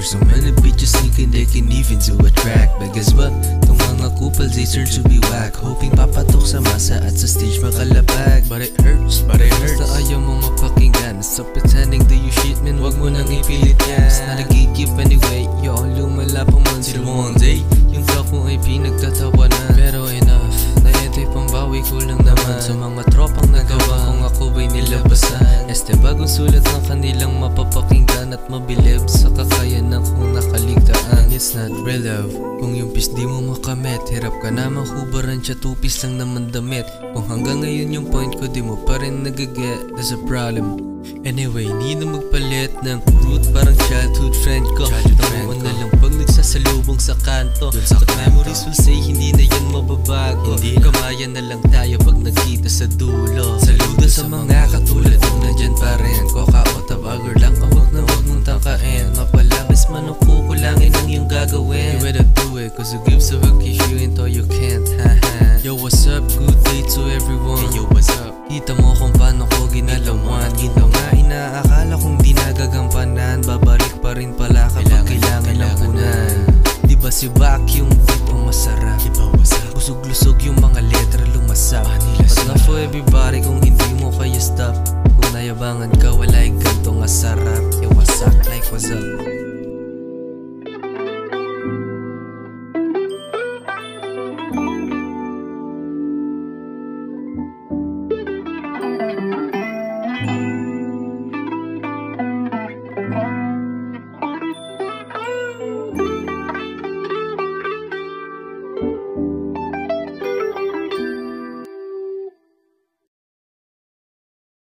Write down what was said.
There's so many bitches thinking they can even do a track, but guess what? Tong mga kupal, they turn to be whack, hoping papatok sa masa at sa stage makalapag. But it hurts, basta ayaw mo mapakinggan. Stop pretending that you shit, man, wag mo nang ipilit yan. It's not a gatekeep anyway, yo, lumala pa man sila one day. Yung flock mo ay pinagtatawanan, pero enough na ito'y pambawi ko lang naman sa mga tropang nagawa kung ako ba'y nilabasan. Este bagong sulat ng kanilang mapapakinggan at mabilib sa kakayanan kung nakaligtaan. It's not real love kung yung pis di mo makamit, hirap ka na mahubaran siya, tupis lang naman damit. Kung hanggang ngayon yung point ko di mo pa rin nagaget, there's a problem. Anyway, hindi na magpalit ng root, parang childhood friend ko. Tamuan na lang pag nagsasalubong sa kanto. But memories will say hindi na yan mababago. Kamayan na lang tayo pag nagkita sa dulo. Saludo sa mga katulad mo nandyan pa rin. Koka o tabagur lang, wag na wag mong tangkain. Mapalabis man o kukulangin ang iyong gagawin. You better do it, cause who gives a fuck if you ain't or you can't. Yo, what's up? Good day to everyone. Hey, yo, what's up? Kita mo kung paano ko ginalawan. Ito nga inaakala kong di nagagampanan, babalik pa rin pala kapag kailangan ng punan. Diba si vacuum dito masarap, busog-lusog yung mga letra lumasap. But not for everybody kung hindi mo kaya stop. Kung nayabangan ka wala'y gantong asarap. Yo, what's up? Like what's up?